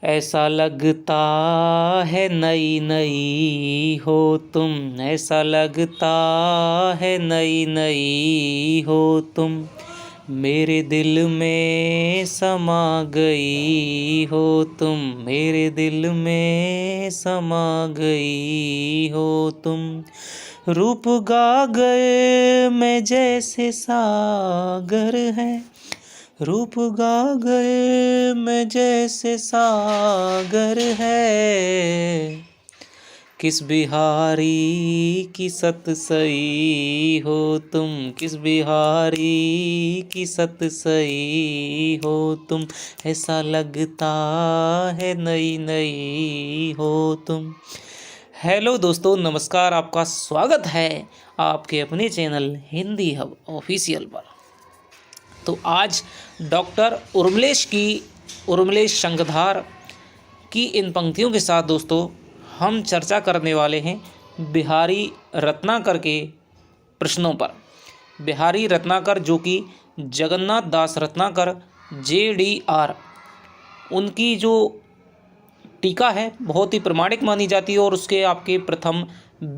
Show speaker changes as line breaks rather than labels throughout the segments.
ऐसा लगता है नई नई हो तुम, ऐसा लगता है नई नई हो तुम, मेरे दिल में समा गई हो तुम, मेरे दिल में समा गई हो तुम। रूप गागर में जैसे सागर है, रूप गागर में जैसे सागर है, किस बिहारी की सत सई हो तुम, किस बिहारी की सत सई हो तुम, ऐसा लगता है नई नई हो तुम। हेलो दोस्तों, नमस्कार। आपका स्वागत है आपके अपने चैनल हिंदी हब ऑफिशियल पर। तो आज डॉक्टर उर्मिलेश शंखधार की इन पंक्तियों के साथ दोस्तों हम चर्चा करने वाले हैं बिहारी रत्नाकर के प्रश्नों पर। बिहारी रत्नाकर जो कि जगन्नाथ दास रत्नाकर JDR, उनकी जो टीका है बहुत ही प्रमाणिक मानी जाती है और उसके आपके प्रथम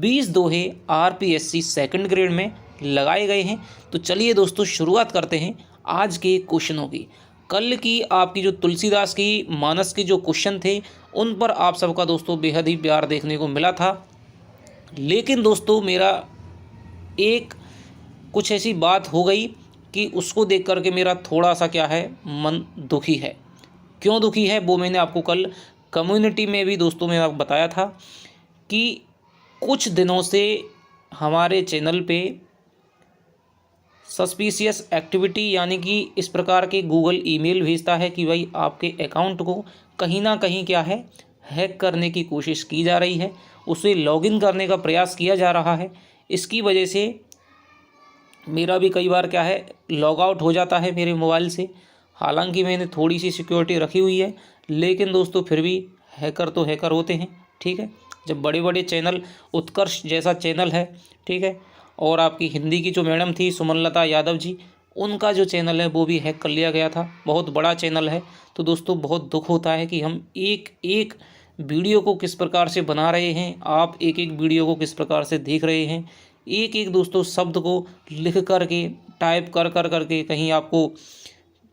20 दोहे RPSC सेकंड ग्रेड में लगाए गए हैं। तो चलिए दोस्तों शुरुआत करते हैं आज के क्वेश्चनों की। कल की आपकी जो तुलसीदास की मानस के जो क्वेश्चन थे उन पर आप सबका दोस्तों बेहद ही प्यार देखने को मिला था, लेकिन दोस्तों मेरा एक कुछ ऐसी बात हो गई कि उसको देख करके मेरा थोड़ा सा क्या है मन दुखी है। क्यों दुखी है वो मैंने आपको कल कम्युनिटी में भी दोस्तों मैंने आपको बताया था कि कुछ दिनों से हमारे चैनल पे सस्पिशियस एक्टिविटी यानी कि इस प्रकार के गूगल ईमेल भेजता है कि भाई आपके अकाउंट को कहीं ना कहीं क्या है हैक करने की कोशिश की जा रही है, उसे लॉगिन करने का प्रयास किया जा रहा है। इसकी वजह से मेरा भी कई बार क्या है लॉग आउट हो जाता है मेरे मोबाइल से। हालांकि मैंने थोड़ी सी सिक्योरिटी रखी हुई है, लेकिन दोस्तों फिर भी हैकर तो हैकर होते हैं। ठीक है, जब बड़े बड़े चैनल, उत्कर्ष जैसा चैनल है, ठीक है, और आपकी हिंदी की जो मैडम थी सुमनलता यादव जी, उनका जो चैनल है वो भी हैक कर लिया गया था। बहुत बड़ा चैनल है। तो दोस्तों बहुत दुख होता है कि हम एक एक वीडियो को किस प्रकार से बना रहे हैं, आप एक एक वीडियो को किस प्रकार से देख रहे हैं, एक एक दोस्तों शब्द को लिख करके टाइप कर कर करके कहीं आपको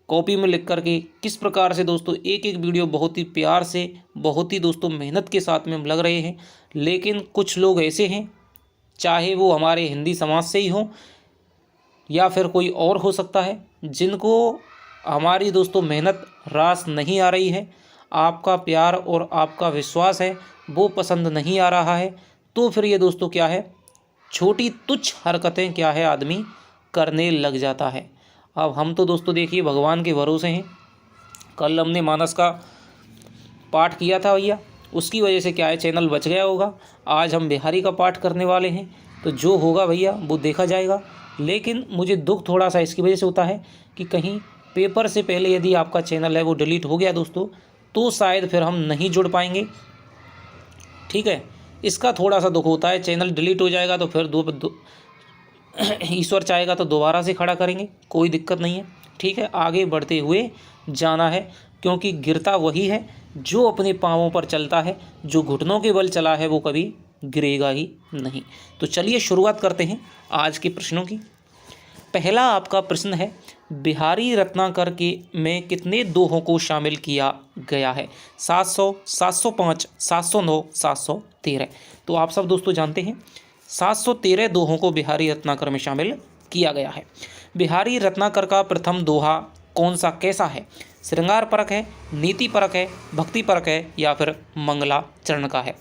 कॉपी में लिख करके किस प्रकार से दोस्तों एक एक वीडियो बहुत ही प्यार से, बहुत ही दोस्तों मेहनत के साथ में हम लग रहे हैं। लेकिन कुछ लोग ऐसे हैं, चाहे वो हमारे हिंदी समाज से ही हो या फिर कोई और हो सकता है, जिनको हमारी दोस्तों मेहनत रास नहीं आ रही है, आपका प्यार और आपका विश्वास है वो पसंद नहीं आ रहा है। तो फिर ये दोस्तों क्या है छोटी तुच्छ हरकतें क्या है आदमी करने लग जाता है। अब हम तो दोस्तों देखिए भगवान के भरोसे हैं। कल हमने मानस का पाठ किया था भैया, उसकी वजह से क्या है चैनल बच गया होगा। आज हम बिहारी का पाठ करने वाले हैं, तो जो होगा भैया वो देखा जाएगा। लेकिन मुझे दुख थोड़ा सा इसकी वजह से होता है कि कहीं पेपर से पहले यदि आपका चैनल है वो डिलीट हो गया दोस्तों, तो शायद फिर हम नहीं जुड़ पाएंगे। ठीक है, इसका थोड़ा सा दुख होता है। चैनल डिलीट हो जाएगा तो फिर ईश्वर चाहेगा तो दोबारा से खड़ा करेंगे, कोई दिक्कत नहीं है। ठीक है, आगे बढ़ते हुए जाना है, क्योंकि गिरता वही है जो अपने पाँवों पर चलता है। जो घुटनों के बल चला है वो कभी गिरेगा ही नहीं। तो चलिए शुरुआत करते हैं आज के प्रश्नों की। पहला आपका प्रश्न है, बिहारी रत्नाकर के में कितने दोहों को शामिल किया गया है? 700, 705, 709, 713। तो आप सब दोस्तों जानते हैं 713 दोहों को बिहारी रत्नाकर में शामिल किया गया है। बिहारी रत्नाकर का प्रथम दोहा कौन सा कैसा है? श्रृंगार परक है, नीति परक है, भक्ति परक है या फिर मंगलाचरण का है?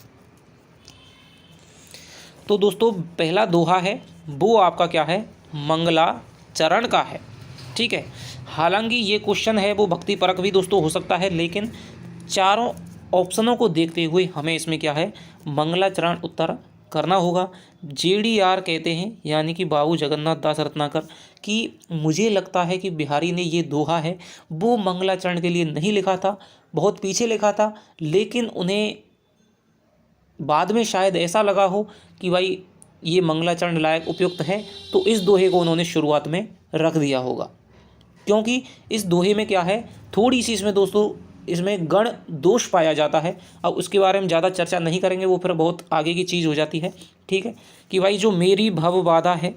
तो दोस्तों पहला दोहा है वो आपका क्या है मंगलाचरण का है। ठीक है, हालांकि ये क्वेश्चन है वो भक्ति परक भी दोस्तों हो सकता है, लेकिन चारों ऑप्शनों को देखते हुए हमें इसमें क्या है मंगलाचरण उत्तर करना होगा। JDR कहते हैं यानी कि बाबू जगन्नाथ दास रत्नाकर कि मुझे लगता है कि बिहारी ने ये दोहा है वो मंगलाचरण के लिए नहीं लिखा था, बहुत पीछे लिखा था, लेकिन उन्हें बाद में शायद ऐसा लगा हो कि भाई ये मंगलाचरण लायक उपयुक्त है, तो इस दोहे को उन्होंने शुरुआत में रख दिया होगा। क्योंकि इस दोहे में क्या है थोड़ी सी इसमें दोस्तों इसमें गण दोष पाया जाता है। अब उसके बारे में ज़्यादा चर्चा नहीं करेंगे, वो फिर बहुत आगे की चीज़ हो जाती है। ठीक है, कि भाई जो मेरी भव बाधा है,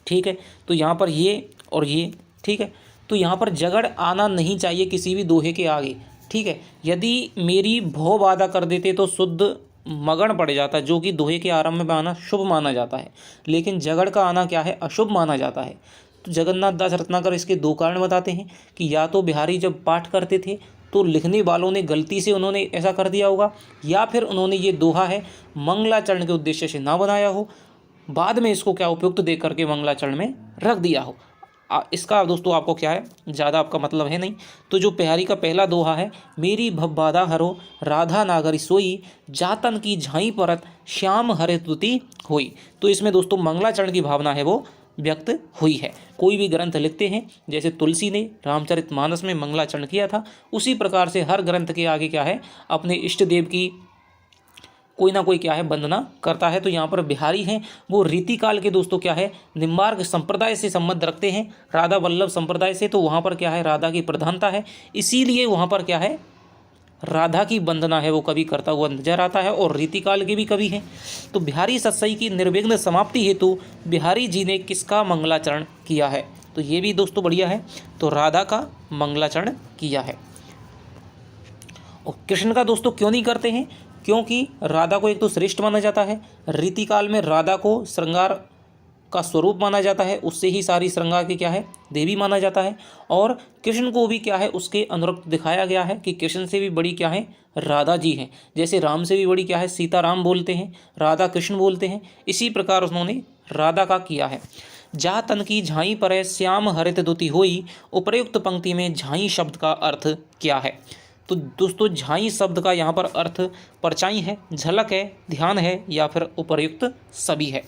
ठीक है, तो यहाँ पर ये और ये, ठीक है, तो यहाँ पर जगड़ आना नहीं चाहिए किसी भी दोहे के आगे। ठीक है, यदि मेरी भव बाधा कर देते तो शुद्ध मगन पड़ जाता, जो कि दोहे के आरंभ में आना शुभ माना जाता है, लेकिन जगड़ का आना क्या है, अशुभ माना जाता है। तो जगन्नाथ दास रत्नाकर इसके दो कारण बताते हैं कि या तो बिहारी जब पाठ करते थे तो लिखने वालों ने गलती से उन्होंने ऐसा कर दिया होगा, या फिर उन्होंने ये दोहा है मंगलाचरण के उद्देश्य से ना बनाया हो, बाद में इसको क्या उपयुक्त दे करके मंगलाचरण में रख दिया हो। इसका दोस्तों आपको क्या है, ज़्यादा आपका मतलब है नहीं। तो जो बिहारी का पहला दोहा है, मेरी भवबाधा हरो राधा नागरी सोई, जातन की झाई परत श्याम हरे तुति होई, तो इसमें दोस्तों मंगलाचरण की भावना है वो व्यक्त हुई है। कोई भी ग्रंथ लिखते हैं, जैसे तुलसी ने रामचरितमानस में मंगलाचरण किया था, उसी प्रकार से हर ग्रंथ के आगे क्या है, अपने इष्ट देव की कोई ना कोई क्या है वंदना करता है। तो यहाँ पर बिहारी हैं वो रीतिकाल के दोस्तों क्या है, निम्बार्क संप्रदाय से संबंध रखते हैं, राधा वल्लभ संप्रदाय से। तो वहाँ पर क्या है, राधा की प्रधानता है, इसीलिए वहाँ पर क्या है, राधा की वंदना है वो कवि करता हुआ नजर आता है, और रीतिकाल के भी कवि हैं। तो बिहारी सत्सई की निर्विघ्न समाप्ति हेतु बिहारी जी ने किसका मंगलाचरण किया है, तो ये भी दोस्तों बढ़िया है, तो राधा का मंगलाचरण किया है। और कृष्ण का दोस्तों क्यों नहीं करते हैं, क्योंकि राधा को एक तो श्रेष्ठ माना जाता है, रीतिकाल में राधा को श्रृंगार का स्वरूप माना जाता है, उससे ही सारी श्रृंगार की क्या है, देवी माना जाता है। और कृष्ण को भी क्या है, उसके अनुरक्त दिखाया गया है कि कृष्ण से भी बड़ी क्या है, राधा जी हैं। जैसे राम से भी बड़ी क्या है, सीता राम बोलते हैं, राधा कृष्ण बोलते हैं, इसी प्रकार उन्होंने राधा का किया है। जा तन की झाई पर श्याम हरित दुति होई, उपर्युक्त पंक्ति में झाई शब्द का अर्थ क्या है। तो दोस्तों झाई शब्द का यहाँ पर अर्थ परछाई है, झलक है, ध्यान है, या फिर उपर्युक्त सभी है।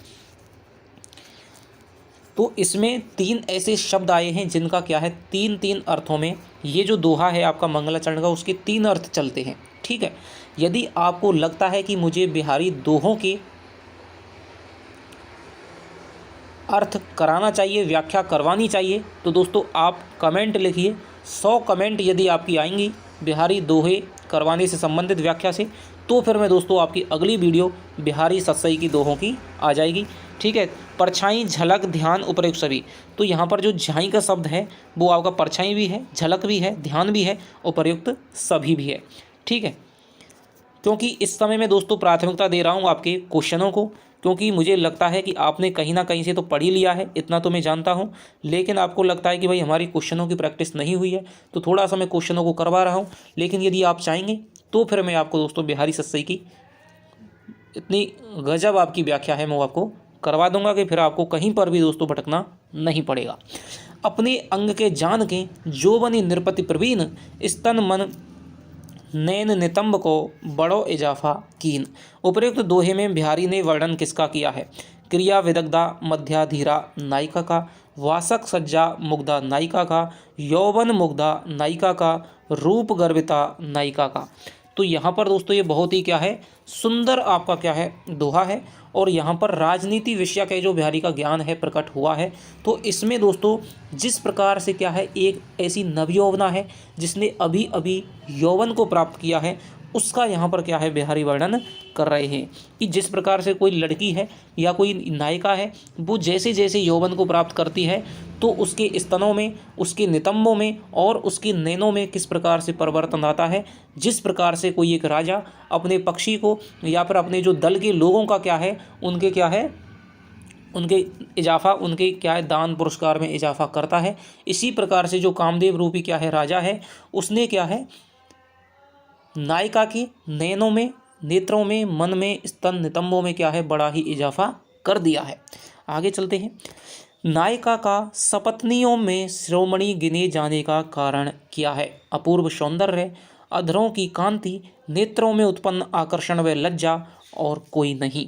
तो इसमें तीन ऐसे शब्द आए हैं जिनका क्या है, तीन तीन अर्थों में ये जो दोहा है आपका मंगलाचरण का, उसके तीन अर्थ चलते हैं। ठीक है, यदि आपको लगता है कि मुझे बिहारी दोहों के अर्थ कराना चाहिए, व्याख्या करवानी चाहिए, तो दोस्तों आप कमेंट लिखिए। 100 कमेंट यदि आपकी आएंगी बिहारी दोहे करवाने से संबंधित व्याख्या से, तो फिर मैं दोस्तों आपकी अगली वीडियो बिहारी सत्सई की दोहों की आ जाएगी। ठीक है, परछाई, झलक, ध्यान, उपयुक्त सभी। तो यहाँ पर जो झाई का शब्द है वो आपका परछाई भी है, झलक भी है, ध्यान भी है, उपयुक्त सभी भी है। ठीक है, क्योंकि इस समय मैं दोस्तों प्राथमिकता दे रहा हूँ आपके क्वेश्चनों को, क्योंकि मुझे लगता है कि आपने कहीं ना कहीं से तो पढ़ ही लिया है, इतना तो मैं जानता हूँ, लेकिन आपको लगता है कि भाई हमारी क्वेश्चनों की प्रैक्टिस नहीं हुई है, तो थोड़ा सा मैं क्वेश्चनों को करवा रहा हूँ। लेकिन यदि आप चाहेंगे तो फिर मैं आपको दोस्तों बिहारी सत्सई की इतनी गजब आपकी व्याख्या है मैं आपको करवा दूंगा कि फिर आपको कहीं पर भी दोस्तों भटकना नहीं पड़ेगा। अपने अंग के जान के जो बनी निरपति प्रवीण, स्तन मन नैन नितंब को बड़ो इजाफा कीन। उपयुक्त दोहे में बिहारी ने वर्णन किसका किया है, क्रिया विदग्धा मध्याधीरा नायिका का, वासक सज्जा मुग्धा नायिका का, यौवन मुग्धा नायिका का, रूप गर्विता नायिका का। तो यहाँ पर दोस्तों ये बहुत ही क्या है, सुंदर आपका क्या है, दोहा है, और यहाँ पर राजनीति विषय का जो बिहारी का ज्ञान है प्रकट हुआ है। तो इसमें दोस्तों जिस प्रकार से क्या है, एक ऐसी नवयौवना है जिसने अभी अभी यौवन को प्राप्त किया है, उसका यहाँ पर क्या है बिहारी वर्णन कर रहे हैं कि जिस प्रकार से कोई लड़की है या कोई नायिका है, वो जैसे जैसे यौवन को प्राप्त करती है तो उसके स्तनों में, उसके नितंबों में और उसकी नैनों में किस प्रकार से परिवर्तन आता है। जिस प्रकार से कोई एक राजा अपने पक्षी को या फिर अपने जो दल के लोगों का क्या है, उनके क्या है, उनके इजाफा, उनके क्या है, दान पुरस्कार में इजाफा करता है। इसी प्रकार से जो कामदेव रूपी क्या है राजा है, उसने क्या है नायिका की नैनों में, नेत्रों में, मन में, स्तन नितंबों में क्या है बड़ा ही इजाफा कर दिया है। आगे चलते हैं। नायिका का सपत्नियों में शिरोमणि गिने जाने का कारण क्या है, अपूर्व सौंदर्य, अधरों की कांति, नेत्रों में उत्पन्न आकर्षण व लज्जा, और कोई नहीं।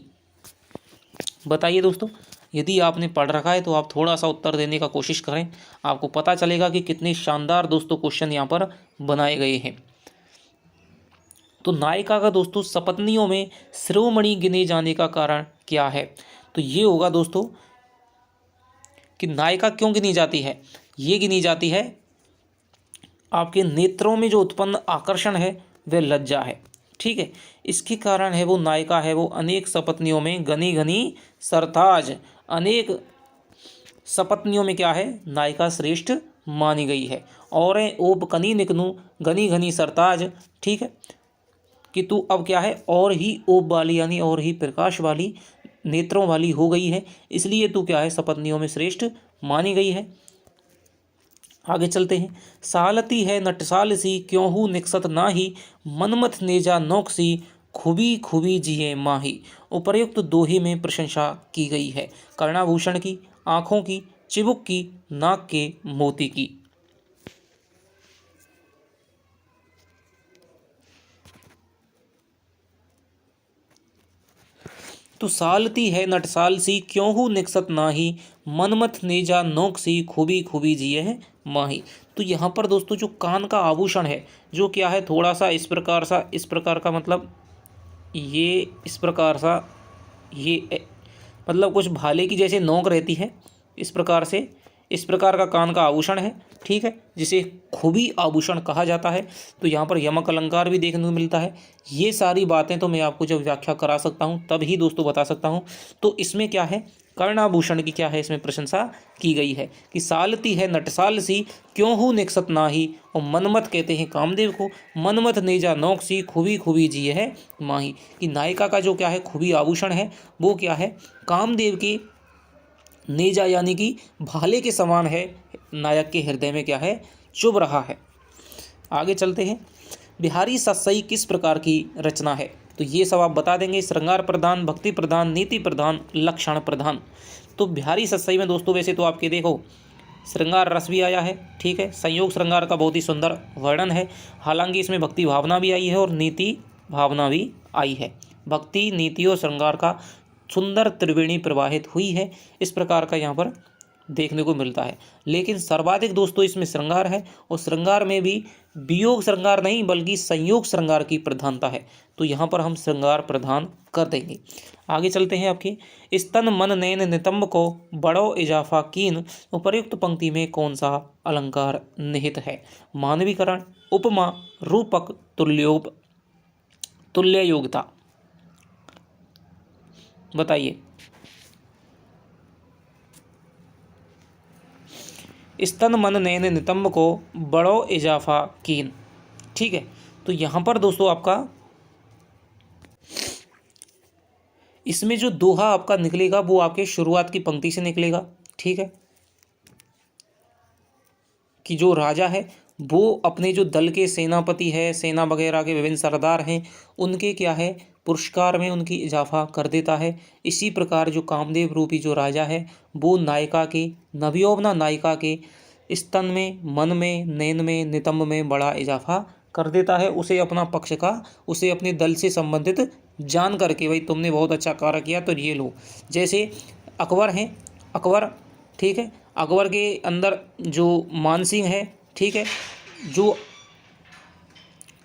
बताइए दोस्तों, यदि आपने पढ़ रखा है तो आप थोड़ा सा उत्तर देने का कोशिश करें, आपको पता चलेगा कि कितने शानदार दोस्तों क्वेश्चन यहाँ पर बनाए गए हैं। तो नायिका का दोस्तों सपत्नियों में शिरोमणि गिने जाने का कारण क्या है, तो ये होगा दोस्तों कि नायिका क्यों गिनी जाती है, ये गिनी जाती है आपके नेत्रों में जो उत्पन्न आकर्षण है वह लज्जा है। ठीक है, इसके कारण है वो नायिका है वो अनेक सपत्नियों में घनी घनी सरताज, अनेक सपत्नियों में क्या है नायिका श्रेष्ठ मानी गई है। और ओप कनी निकनू घनी घनी सरताज, ठीक है, कि तू अब क्या है और ही ओप वाली यानी और ही प्रकाश वाली नेत्रों वाली हो गई है, इसलिए तू क्या है सपत्नियों में श्रेष्ठ मानी गई है। आगे चलते हैं। सालती है नटसाल सी क्यों हूँ निकसत नाही, मनमथ नेजा नोक सी खुबी खुबी जिये माही। उपर्युक्त दोहे में प्रशंसा की गई है कर्णाभूषण की, आँखों की, चिबुक की, नाक के मोती की। तो सालती है नटसाल सी क्यों हूँ निकसत नाही, मनमथ नेजा नोक सी खूबी खूबी जिये है माही। तो यहाँ पर दोस्तों जो कान का आभूषण है जो क्या है थोड़ा सा इस प्रकार का मतलब ये इस प्रकार सा मतलब कुछ भाले की जैसे नोक रहती है, इस प्रकार का कान का आभूषण है। ठीक है, जिसे खूबी आभूषण कहा जाता है। तो यहाँ पर यमक अलंकार भी देखने को मिलता है। ये सारी बातें तो मैं आपको जब व्याख्या करा सकता हूँ तब ही दोस्तों बता सकता हूँ। तो इसमें क्या है कर्णाभूषण की क्या है इसमें प्रशंसा की गई है कि सालती है नटसाल सी क्यों हूँ निकसत नाही, और मनमथ कहते हैं कामदेव को, मनमथ नेजा नौक सी खूबी खूबी जिये है माही। कि नायिका का जो क्या है खूबी आभूषण है वो क्या है कामदेव के नेजा यानी कि भाले के समान है, नायक के हृदय में क्या है चुभ रहा है। आगे चलते हैं। बिहारी सत्सई किस प्रकार की रचना है, तो ये सब आप बता देंगे। श्रृंगार प्रधान, भक्ति प्रधान, नीति प्रधान, लक्षण प्रधान। तो बिहारी सत्सई में दोस्तों वैसे तो आपके देखो श्रृंगार रस भी आया है, ठीक है, संयोग श्रृंगार का बहुत ही सुंदर वर्णन है। हालांकि इसमें भक्ति भावना भी आई है और नीति भावना भी आई है। भक्ति, नीति और श्रृंगार का सुंदर त्रिवेणी प्रवाहित हुई है, इस प्रकार का यहाँ पर देखने को मिलता है। लेकिन सर्वाधिक दोस्तों इसमें श्रृंगार है, और श्रृंगार में भी वियोग श्रृंगार नहीं बल्कि संयोग श्रृंगार की प्रधानता है। तो यहाँ पर हम श्रृंगार प्रधान कर देंगे। आगे चलते हैं। आपके स्तन मन नैन नितंब को बड़ो इजाफा कीन, उपर्युक्त पंक्ति में कौन सा अलंकार निहित है। मानवीकरण, उपमा, रूपक, तुल्य योग्यता, बताइए। स्तन मन नैन नितंब को बड़ो इजाफा कीन, ठीक है। तो यहाँ पर दोस्तों आपका इसमें जो दोहा आपका निकलेगा वो आपके शुरुआत की पंक्ति से निकलेगा, ठीक है, कि जो राजा है वो अपने जो दल के सेनापति है, सेना वगैरह के विभिन्न सरदार हैं, उनके क्या है पुरस्कार में उनकी इजाफा कर देता है। इसी प्रकार जो कामदेव रूपी जो राजा है वो नायिका के, नवयौवना नायिका के स्तन में, मन में, नैन में, नितंब में बड़ा इजाफा कर देता है। उसे अपना पक्ष का, उसे अपने दल से संबंधित जान करके भाई तुमने बहुत अच्छा कार्य किया तो ये लो। जैसे अकबर हैं, अकबर, ठीक है, अकबर के अंदर जो मानसिंह है, ठीक है, जो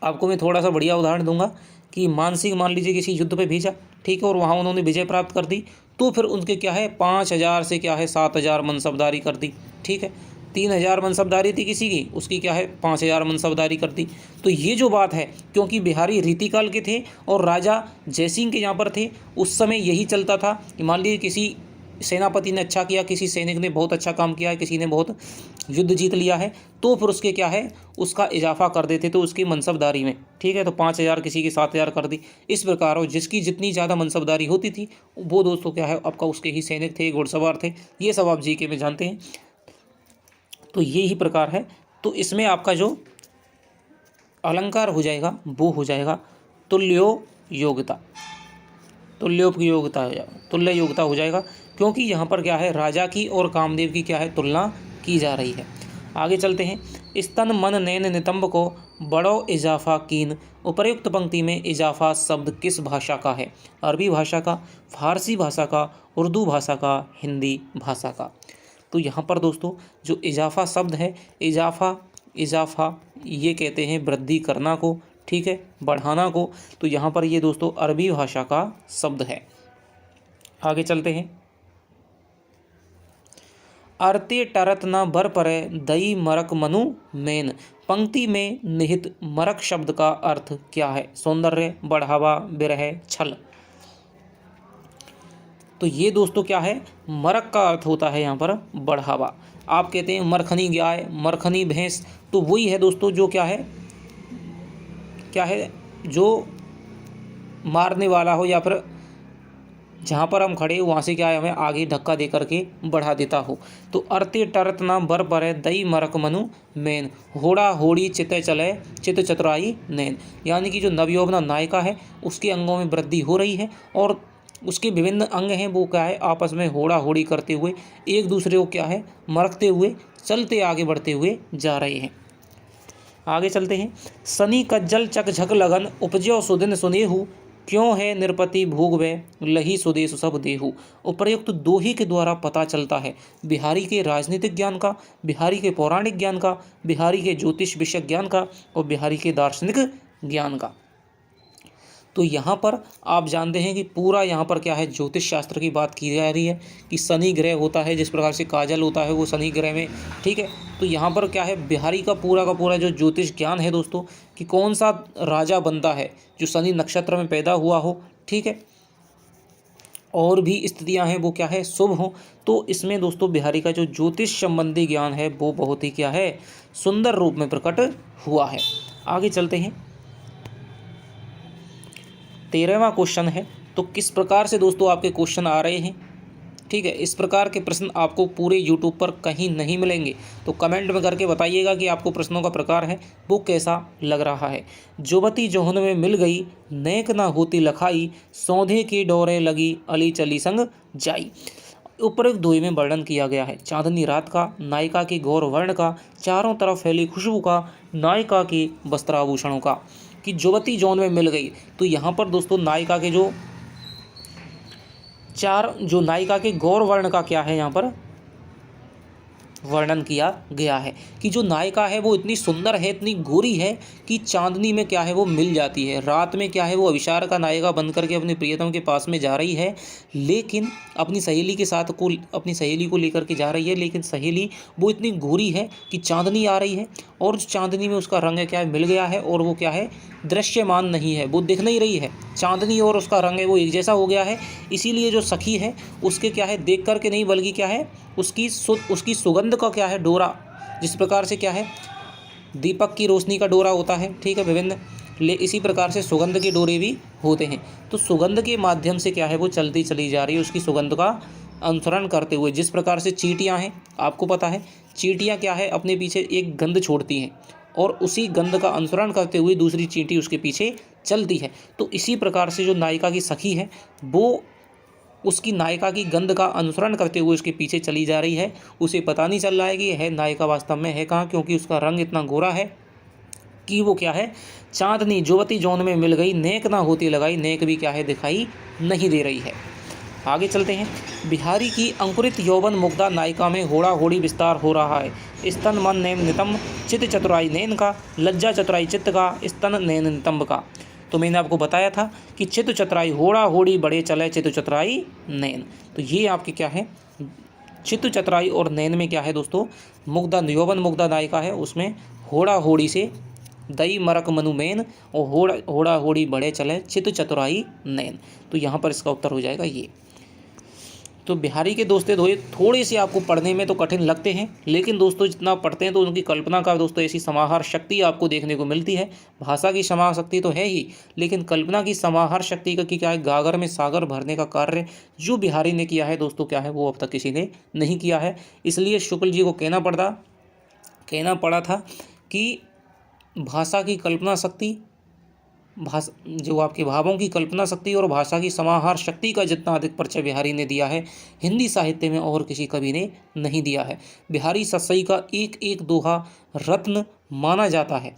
आपको मैं थोड़ा सा बढ़िया उदाहरण दूंगा कि मानसिंह मान लीजिए किसी युद्ध पे भेजा, ठीक है, और वहाँ उन्होंने विजय प्राप्त कर दी, तो फिर उनके क्या है 5,000 से क्या है 7,000 मनसबदारी कर दी, ठीक है, 3,000 मनसबदारी थी किसी की, उसकी क्या है 5,000 मनसबदारी कर दी। तो ये जो बात है, क्योंकि बिहारी रीतिकाल के थे और राजा जयसिंह के यहाँ पर थे, उस समय यही चलता था कि मान लीजिए किसी सेनापति ने अच्छा किया, किसी सैनिक ने बहुत अच्छा काम किया है, किसी ने बहुत युद्ध जीत लिया है, तो फिर उसके क्या है उसका इजाफा कर देते तो उसकी मनसबदारी में, ठीक है, तो 5,000 किसी की 7,000 कर दी। इस प्रकार जिसकी जितनी ज़्यादा मनसबदारी होती थी वो दोस्तों क्या है आपका उसके ही सैनिक थे, घुड़सवार थे। ये सब आप जीके में जानते हैं। तो ये ही प्रकार है। तो इसमें आपका जो अलंकार हो जाएगा वो हो जाएगा तुल्यो योग्यता, तुल्य योग्यता हो जाएगा, क्योंकि यहाँ पर क्या है राजा की और कामदेव की क्या है तुलना की जा रही है। आगे चलते हैं। स्तन मन नैन नितंब को बड़ो इजाफा कीन, उपर्युक्त पंक्ति में इजाफा शब्द किस भाषा का है। अरबी भाषा का, फारसी भाषा का, उर्दू भाषा का, हिंदी भाषा का। तो यहाँ पर दोस्तों जो इजाफा शब्द है, इजाफा ये कहते हैं वृद्धि करना को, ठीक है, बढ़ाना को। तो यहाँ पर ये दोस्तों अरबी भाषा का शब्द है। आगे चलते हैं। अरते टरत न बर परे दई मरक मनु मेन, पंक्ति में निहित मरक शब्द का अर्थ क्या है? सौंदर्य, बढ़ावा, विरह, छल। तो ये दोस्तों क्या है? मरक का अर्थ होता है यहाँ पर बढ़ावा। आप कहते हैं मरखनी गाय, मरखनी भैंस, तो वही है दोस्तों जो क्या है जो मारने वाला हो या फिर जहाँ पर हम खड़े वहाँ से क्या है हमें आगे धक्का दे करके बढ़ा देता हो। तो अर्ते टरत न बर परे दई मरक मनु मैन, होड़ा होड़ी चित चले चित चतुराई नैन। यानी कि जो नवयौवना नायिका है उसके अंगों में वृद्धि हो रही है और उसके विभिन्न अंग हैं वो क्या है आपस में होड़ा होड़ी करते हुए एक दूसरे को क्या है मरकते हुए चलते आगे बढ़ते हुए जा रहे हैं। आगे चलते हैं। सनी कज्जल चक झक लगन उपज्यो सुदिन सुनेहु, क्यों है निरपति भोगवे लही सुदेश सब देहु। उपर्युक्त दोही के द्वारा पता चलता है बिहारी के राजनीतिक ज्ञान का, बिहारी के पौराणिक ज्ञान का, बिहारी के ज्योतिष विषय ज्ञान का और बिहारी के दार्शनिक ज्ञान का। तो यहाँ पर आप जानते हैं कि पूरा यहाँ पर क्या है ज्योतिष शास्त्र की बात की जा रही है कि शनि ग्रह होता है, जिस प्रकार से काजल होता है वो शनि ग्रह में, ठीक है। तो यहाँ पर क्या है बिहारी का पूरा जो ज्योतिष ज्ञान है दोस्तों कि कौन सा राजा बनता है जो शनि नक्षत्र में पैदा हुआ हो, ठीक है, और भी स्थितियाँ हैं वो क्या है शुभ हो। तो इसमें दोस्तों बिहारी का जो ज्योतिष संबंधी ज्ञान है वो बहुत ही क्या है सुंदर रूप में प्रकट हुआ है। आगे चलते हैं। 13वां क्वेश्चन है। तो किस प्रकार से दोस्तों आपके क्वेश्चन आ रहे हैं, ठीक है, इस प्रकार के प्रश्न आपको पूरे यूट्यूब पर कहीं नहीं मिलेंगे। तो कमेंट में करके बताइएगा कि आपको प्रश्नों का प्रकार है वो कैसा लग रहा है। जुवती जोहन में मिल गई नेक ना होती लखाई, सौधे की डोरे लगी अली चली संग जाई। उपरोक्त दोहे में वर्णन किया गया है चांदनी रात का, नायिका के गौर वर्ण का, चारों तरफ फैली खुशबू का, नायिका के वस्त्राभूषणों का। कि जुवती जौन में मिल गई, तो यहाँ पर दोस्तों नायिका के जो नायिका के गौर वर्ण का क्या है यहाँ पर वर्णन किया गया है कि जो नायिका है वो इतनी सुंदर है, इतनी गोरी है कि चांदनी में क्या है वो मिल जाती है। रात में क्या है वो अभिसार का नायिका बन करके अपने प्रियतम के पास में जा रही है, लेकिन अपनी सहेली को लेकर के जा रही है, लेकिन सहेली वो इतनी गोरी है कि चांदनी आ रही है और उस चांदनी में उसका रंग क्या है मिल गया है और वो क्या है दृश्यमान नहीं है, वो दिख नहीं रही है। चांदनी और उसका रंग है वो एक जैसा हो गया है, इसीलिए जो सखी है उसके क्या है देख करके नहीं बल्कि क्या है उसकी सुगंध का क्या है डोरा, जिस प्रकार से क्या है दीपक की रोशनी का डोरा होता है, ठीक है, विभिन्न इसी प्रकार से सुगंध के डोरे भी होते हैं। तो सुगंध के माध्यम से क्या है वो चलती चली जा रही है उसकी सुगंध का अनुसरण करते हुए। जिस प्रकार से चींटियाँ हैं, आपको पता है चींटियाँ क्या है अपने पीछे एक गंध छोड़ती हैं और उसी गंध का अनुसरण करते हुए दूसरी चींटी उसके पीछे चलती है। तो इसी प्रकार से जो नायिका की सखी है वो उसकी नायिका की गंध का अनुसरण करते हुए उसके पीछे चली जा रही है। उसे पता नहीं चल रहा है कि यह नायिका वास्तव में है कहाँ, क्योंकि उसका रंग इतना गोरा है कि वो क्या है चांदनी जुवती जौन में मिल गई नेक ना होती लगाई, नेक भी क्या है दिखाई नहीं दे रही है। आगे चलते हैं। बिहारी की अंकुरित यौवन मुग्धा नायिका में होड़ा होड़ी विस्तार हो रहा है। स्तन मन नेम नितंब चित्त चतुराई नैन का, लज्जा चतुराई चित्त का, स्तन नैन नितंब का। तो मैंने आपको बताया था कि चित्त चतुराई होड़ा होड़ी बड़े चले चित्त चतुराई नैन। तो ये आपके क्या है चित्त चतुराई और नैन में क्या है दोस्तों मुग्धा यौवन मुग्धा नायिका है, उसमें होड़ा होड़ी से दई मरक मनुमैन और होड़ा होड़ी बड़े चले चित्त चतुराई नैन। तो यहाँ पर इसका उत्तर हो जाएगा ये। तो बिहारी के दोस्ते दोहे थोड़े से आपको पढ़ने में तो कठिन लगते हैं, लेकिन दोस्तों जितना पढ़ते हैं तो उनकी कल्पना का दोस्तों ऐसी समाहार शक्ति आपको देखने को मिलती है। भाषा की समाहार शक्ति तो है ही, लेकिन कल्पना की समाहार शक्ति का क्या है गागर में सागर भरने का कार्य जो बिहारी ने किया है दोस्तों क्या है वो अब तक किसी ने नहीं किया है। इसलिए शुक्ल जी को कहना पड़ा था कि भाषा की कल्पना शक्ति जो आपके भावों की कल्पना शक्ति और भाषा की समाहार शक्ति का जितना अधिक परिचय बिहारी ने दिया है हिंदी साहित्य में और किसी कवि ने नहीं दिया है। बिहारी सतसई का एक एक दोहा रत्न माना जाता है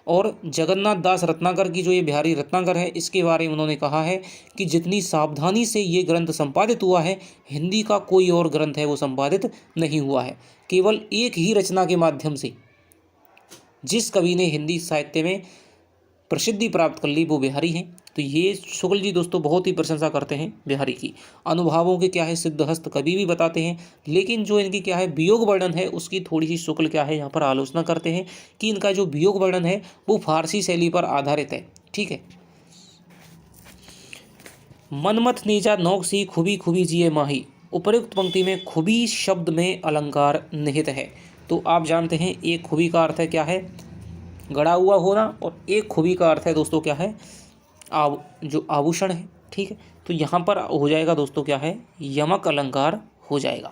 और जगन्नाथ दास रत्नाकर की जो ये बिहारी रत्नाकर है इसके बारे में उन्होंने कहा है कि जितनी सावधानी से ये ग्रंथ संपादित हुआ है हिंदी का कोई और ग्रंथ है वो संपादित नहीं हुआ है। केवल एक ही रचना के माध्यम से जिस कवि ने हिंदी साहित्य में प्रसिद्धि प्राप्त कर ली वो बिहारी हैं। तो ये शुक्ल जी दोस्तों बहुत ही प्रशंसा करते हैं बिहारी की। अनुभावों के क्या है सिद्धहस्त कवि भी बताते हैं, लेकिन जो इनकी क्या है वियोग वर्णन है उसकी थोड़ी सी शुक्ल क्या है यहाँ पर आलोचना करते हैं कि इनका जो वियोग वर्णन है वो फारसी शैली पर आधारित है। ठीक है। मनमथ नीचा नौक सी खुबी खुबी जिए माही, उपयुक्त पंक्ति में खुबी शब्द में अलंकार निहित है। तो आप जानते हैं एक खुबी का अर्थ है क्या है, गड़ा हुआ होना, और एक खुबी का अर्थ है दोस्तों क्या है, जो आभूषण है। ठीक है। तो यहाँ पर हो जाएगा दोस्तों क्या है, यमक अलंकार हो जाएगा।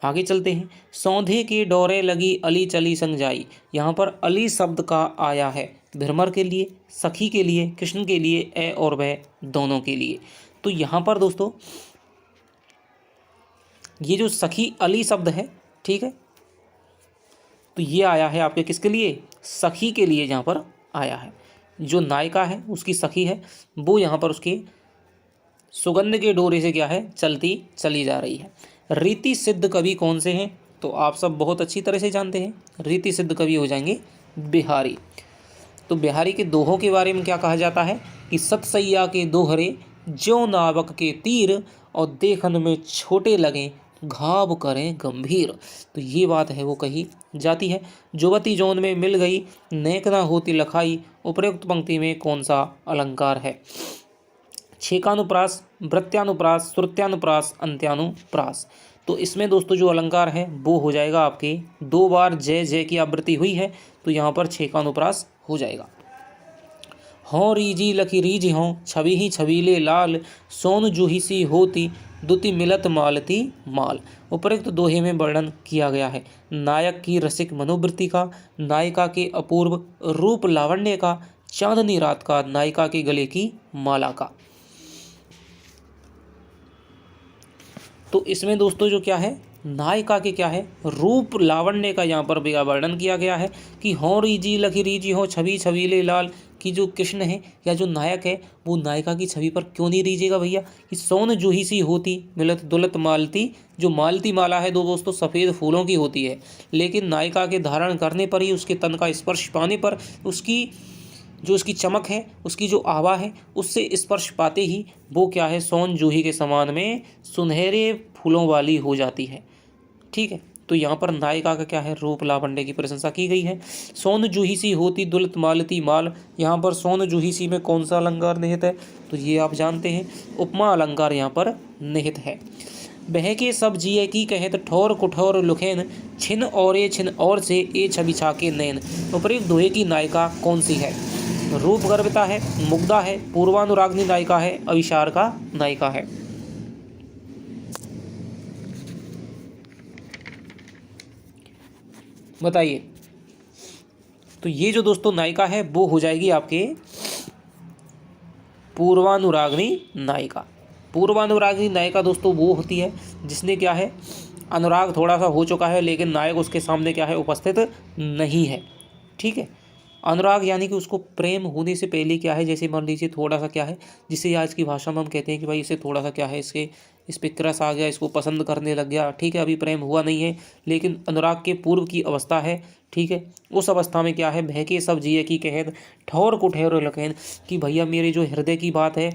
आगे चलते हैं। सौंधे के डोरे लगी अली चली संग जाई, यहाँ पर अली शब्द का आया है भ्रमर के लिए, सखी के लिए, कृष्ण के लिए, ए और वह दोनों के लिए। तो यहाँ पर दोस्तों ये जो सखी अली शब्द है, ठीक है, तो ये आया है आपके किसके लिए, सखी के लिए यहाँ पर आया है। जो नायिका है उसकी सखी है, वो यहाँ पर उसके सुगंध के डोरे से क्या है, चलती चली जा रही है। रीति सिद्ध कवि कौन से हैं, तो आप सब बहुत अच्छी तरह से जानते हैं, रीति सिद्ध कवि हो जाएंगे बिहारी। तो बिहारी के दोहों के बारे में क्या कहा जाता है कि सतसैया के दोहरे ज्यों नावक के तीर, और देखन में छोटे लगें घाव करें गंभीर। तो ये बात है वो कही जाती है। जुवती जौन में मिल गई नेक ना होती लखाई, उपयुक्त पंक्ति में कौन सा अलंकार है। छेकानुप्रास, वृत्यानुप्रास, श्रुत्यानुप्रास, अंत्यानुप्रास। तो इसमें दोस्तों जो अलंकार है वो हो जाएगा आपके, 2 बार जय जय की आवृत्ति हुई है तो यहाँ पर छेकानुप्रास हो जाएगा। हों रीजी लखी रीज हों, छवि ही छबीले लाल, सोन जूही सी होती दुति मिलत मालती माल। उपयुक्त दोहे में वर्णन किया गया है नायक की रसिक मनोवृत्ति का, नायिका के अपूर्व रूप लावण्य का, चांदनी रात का, नायिका के गले की माला का। तो इसमें दोस्तों जो क्या है, नायिका के क्या है, रूप लावण्य का यहाँ पर वर्णन किया गया है कि हों रीजी लखी रीजी हो छवि छबीले लाल, कि जो कृष्ण है या जो नायक है वो नायिका की छवि पर क्यों नहीं रीजेगा भैया, कि सोन जूही सी होती मिलत दुलत मालती, जो मालती माला है दोस्तों सफ़ेद फूलों की होती है, लेकिन नायिका के धारण करने पर ही, उसके तन का स्पर्श पाने पर, उसकी जो उसकी चमक है, उसकी जो आभा है, उससे स्पर्श पाते ही वो क्या है, सोन जूही के समान में सुनहरे फूलों वाली हो जाती है। ठीक है। तो यहाँ पर नायिका का क्या है, रूप लावण्य की प्रशंसा की गई है। सोन जूही सी होती दुलत मालती माल, यहाँ पर सोन जूही सी में कौन सा अलंकार निहित है, तो ये आप जानते हैं उपमा अलंकार यहाँ पर निहित है। बह के सब जिए की कहत ठोर कुठोर लुखेन, छिन और से ए छवि छाके नैन। उपयुक्त दोहे की नायिका कौन सी है, रूप गर्भिता है, मुग्धा है, पूर्वानुरागनी नायिका है, अविशार का नायिका है। बताइए। तो ये जो दोस्तों नायिका है वो हो जाएगी आपके पूर्वानुरागनी नायिका। पूर्वानुरागनी नायिका दोस्तों वो होती है जिसने क्या है, अनुराग थोड़ा सा हो चुका है लेकिन नायक उसके सामने क्या है, उपस्थित नहीं है। ठीक है। अनुराग यानी कि उसको प्रेम होने से पहले क्या है, जैसे मान लीजिए थोड़ा सा क्या है, जिसे आज की भाषा में हम कहते हैं कि भाई इसे थोड़ा सा क्या है, इस पे क्रश आ गया, इसको पसंद करने लग गया। ठीक है। अभी प्रेम हुआ नहीं है लेकिन अनुराग के पूर्व की अवस्था है। ठीक है। उस अवस्था में क्या है, बहके सब जिए की कहत ठौर को ठहरो लखेन, कि भैया मेरे जो हृदय की बात है,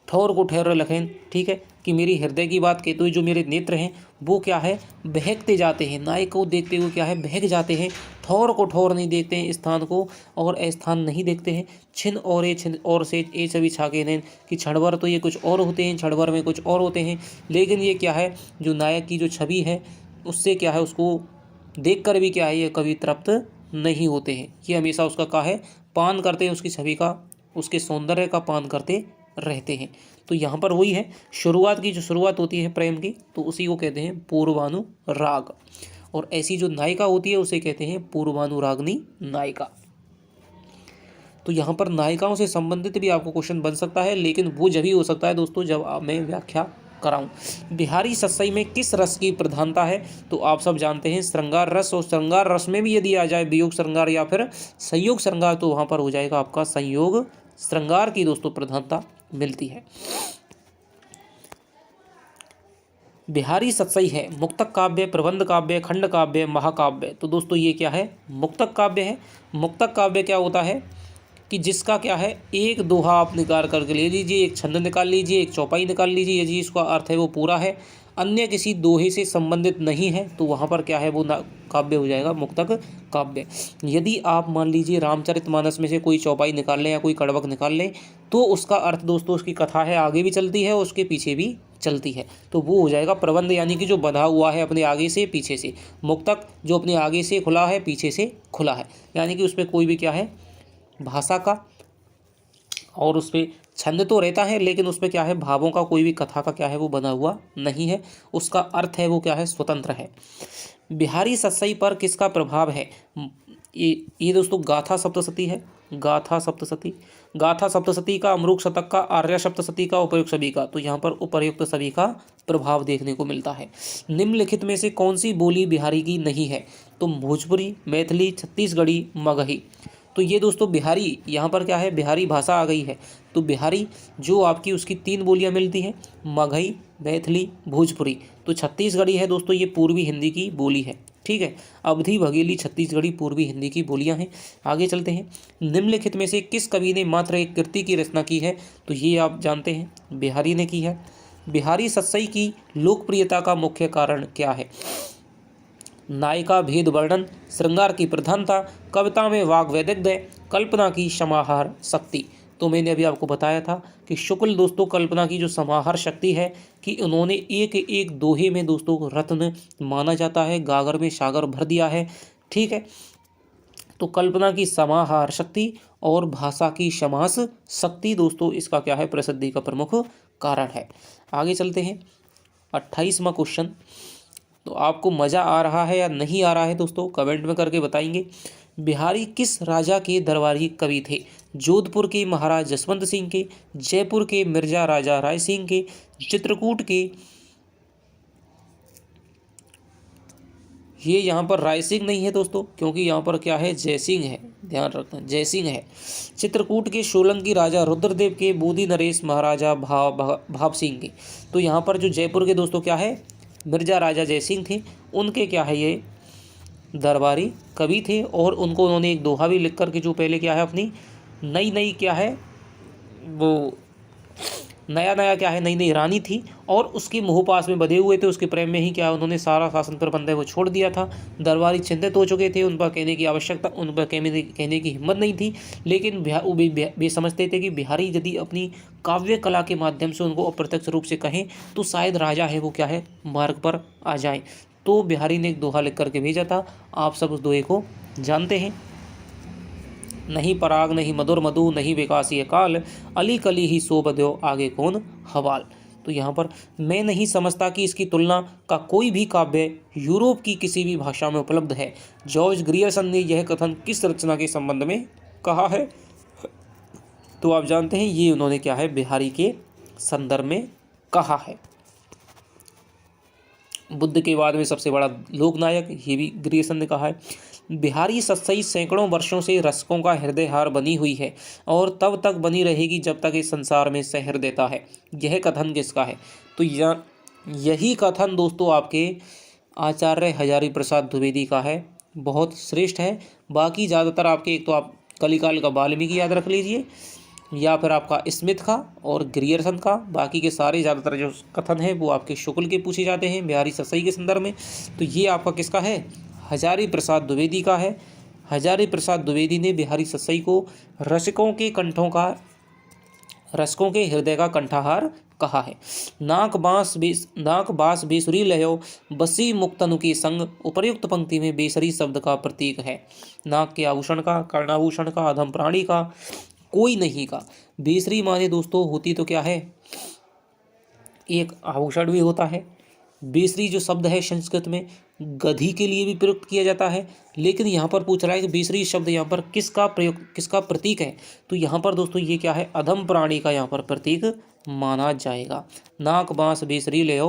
ठौर को ठहरो लखेन, ठीक है, कि मेरी हृदय की बात कहते हुए जो मेरे नेत्र हैं वो क्या है, बहकते जाते हैं, नायक को देखते हुए क्या है, बहक जाते हैं। ठौर को ठौर नहीं देखते हैं स्थान को, और अस्थान नहीं देखते हैं। छिन और से ए छवि छाके नैन, कि क्षण भर तो ये कुछ और होते हैं, क्षण भर में कुछ और होते हैं, लेकिन ये क्या है, जो नायक की जो छवि है उससे क्या है, उसको देख कर भी क्या है, ये कभी तृप्त नहीं होते हैं। ये हमेशा उसका क्या है, पान करते हैं, उसकी छवि का, उसके सौंदर्य का पान करते रहते हैं। तो यहाँ पर वही है, शुरुआत की जो शुरुआत होती है प्रेम की, तो उसी को कहते हैं पूर्वानुराग, और ऐसी जो नायिका होती है उसे कहते हैं पूर्वानुरागनी नायिका। तो यहाँ पर नायिकाओं से संबंधित भी आपको क्वेश्चन बन सकता है, लेकिन वो जब ही हो सकता है दोस्तों जब मैं व्याख्या कराऊं। बिहारी सत्सई में किस रस की प्रधानता है, तो आप सब जानते हैं श्रृंगार रस, और श्रृंगार रस में भी यदि आ जाए वियोग श्रृंगार या फिर संयोग श्रृंगार, तो वहाँ पर हो जाएगा आपका संयोग श्रृंगार की दोस्तों प्रधानता मिलती है। बिहारी सत्सई है मुक्तक काव्य, प्रबंध काव्य, खंड काव्य, महाकाव्य। तो दोस्तों ये क्या है, मुक्तक काव्य है। मुक्तक काव्य क्या होता है कि जिसका क्या है, एक दोहा आप निकाल करके ले लीजिए, एक छंद निकाल लीजिए, एक चौपाई निकाल लीजिए, यदि इसका अर्थ है वो पूरा है, अन्य किसी दोहे से संबंधित नहीं है, तो वहाँ पर क्या है वो काव्य हो जाएगा मुक्तक काव्य। यदि आप मान लीजिए रामचरितमानस में से कोई चौपाई निकाल लें या कोई कड़वक निकाल लें, तो उसका अर्थ दोस्तों, उसकी कथा है आगे भी चलती है और उसके पीछे भी चलती है, तो वो हो जाएगा प्रबंध, यानी कि जो बंधा हुआ है अपने आगे से पीछे से। मुक्तक जो अपने आगे से खुला है, पीछे से खुला है, यानी कि उसमें कोई भी क्या है भाषा का और उस पर छंद तो रहता है, लेकिन उस पर क्या है भावों का, कोई भी कथा का क्या है वो बना हुआ नहीं है, उसका अर्थ है वो क्या है स्वतंत्र है। बिहारी सत्सई पर किसका प्रभाव है, ये दोस्तों गाथा सप्तशती है। गाथा सप्तशती, गाथा सप्तशती का, अमरूक शतक का, आर्य सप्तशती का, उपर्युक्त सभी का। तो यहाँ पर उपर्युक्त सभी का प्रभाव देखने को मिलता है। निम्नलिखित में से कौन सी बोली बिहारी की नहीं है, तो भोजपुरी, मैथिली, छत्तीसगढ़ी, मगही। तो ये दोस्तों बिहारी, यहाँ पर क्या है बिहारी भाषा आ गई है, तो बिहारी जो आपकी उसकी 3 बोलियाँ मिलती हैं, मगही, मैथिली, भोजपुरी। तो छत्तीसगढ़ी है दोस्तों, ये पूर्वी हिंदी की बोली है, ठीक है। अवधी, बघेली, छत्तीसगढ़ी पूर्वी हिंदी की बोलियां हैं। आगे चलते हैं। निम्नलिखित में से किस कवि ने मात्र एक कृति की रचना की है, तो ये आप जानते हैं बिहारी ने की है। बिहारी सत्सई की लोकप्रियता का मुख्य कारण क्या है, नायिका भेद वर्णन, श्रृंगार की प्रधानता, कविता में वाग वैदग्ध्य, कल्पना की समाहार शक्ति। तो मैंने अभी आपको बताया था कि शुक्ल दोस्तों कल्पना की जो समाहार शक्ति है, कि उन्होंने एक एक दोहे में दोस्तों रत्न माना जाता है, गागर में सागर भर दिया है, ठीक है। तो कल्पना की समाहार शक्ति और भाषा की समास शक्ति दोस्तों, इसका क्या है प्रसिद्धि का प्रमुख कारण है। आगे चलते हैं। 28वां क्वेश्चन। तो आपको मज़ा आ रहा है या नहीं आ रहा है दोस्तों, कमेंट में करके बताएंगे। बिहारी किस राजा के दरबारी कवि थे, जोधपुर के महाराज जसवंत सिंह के, जयपुर के मिर्जा राजा राय सिंह के, चित्रकूट के, ये यहाँ पर राय सिंह नहीं है दोस्तों, क्योंकि यहाँ पर क्या है जयसिंह है, ध्यान रखना जयसिंह है। चित्रकूट के सोलंकी राजा रुद्रदेव के, बोधी नरेश महाराजा भाव सिंह के। तो यहाँ पर जो जयपुर के दोस्तों क्या है मिर्जा राजा जयसिंह थे, उनके क्या है ये दरबारी कवि थे, और उनको उन्होंने एक दोहा भी लिख करके जो पहले क्या है अपनी नई नई क्या है वो नया नया क्या है नई नई रानी थी, और उसके मोह पास में बधे हुए थे, उसके प्रेम में ही क्या उन्होंने सारा शासन प्रबंध है वो छोड़ दिया था। दरबारी चिंतित हो चुके थे, उन पर कहने की आवश्यकता, उन पर कहने की हिम्मत नहीं थी, लेकिन वे समझते थे कि बिहारी यदि अपनी काव्य कला के माध्यम से उनको अप्रत्यक्ष रूप से कहें तो शायद राजा है वो क्या है मार्ग पर आ जाए। तो बिहारी ने एक दोहा लिख करके भेजा था, आप सब उस दोहे को जानते हैं। नहीं पराग नहीं मधुर मधु, नहीं विकासी काल, अली कली ही शोभ दो आगे कौन हवाल। तो यहाँ पर मैं नहीं समझता कि इसकी तुलना का कोई भी काव्य यूरोप की किसी भी भाषा में उपलब्ध है। जॉर्ज ग्रियर्सन ने यह कथन किस रचना के संबंध में कहा है, तो आप जानते हैं ये उन्होंने क्या है बिहारी के संदर्भ में कहा है। बुद्ध के बाद में सबसे बड़ा लोकनायक, ये भी ग्रियर्सन ने कहा है। बिहारी सत्सई सैकड़ों वर्षों से रसिकों का हृदयहार बनी हुई है और तब तक बनी रहेगी जब तक इस संसार में सहर देता है। यह कथन किसका है, तो यही कथन दोस्तों आपके आचार्य हजारी प्रसाद द्विवेदी का है, बहुत श्रेष्ठ है। बाकी ज़्यादातर आपके एक तो आप कलिकाल का वाल्मीकि याद रख लीजिए, या फिर आपका स्मिथ का और ग्रियर्सन का, बाकी के सारे ज़्यादातर जो कथन है वो आपके शुक्ल के पूछे जाते हैं बिहारी सत्सई के संदर्भ में। तो ये आपका किसका है, हजारी प्रसाद द्विवेदी का है। हजारी प्रसाद द्विवेदी ने बिहारी सत्सई को रसिकों के हृदय का कंठाहार कहा है। नाक बास बेसुरी लयो, बसी मुक्तनु के संग, उपर्युक्त पंक्ति में बेसरी शब्द का प्रतीक है। नाक के आभूषण का, कर्णाभूषण का, अधम प्राणी का, कोई नहीं का। बेसरी माने दोस्तों होती तो क्या है एक आभूषण भी होता है। बेसरी जो शब्द है संस्कृत में गधी के लिए भी प्रयुक्त किया जाता है, लेकिन यहाँ पर पूछ रहा है कि बेसरी शब्द यहाँ पर किसका प्रतीक है, तो यहाँ पर दोस्तों ये क्या है अधम प्राणी का यहाँ पर प्रतीक माना जाएगा। नाक बांस बेसरी ले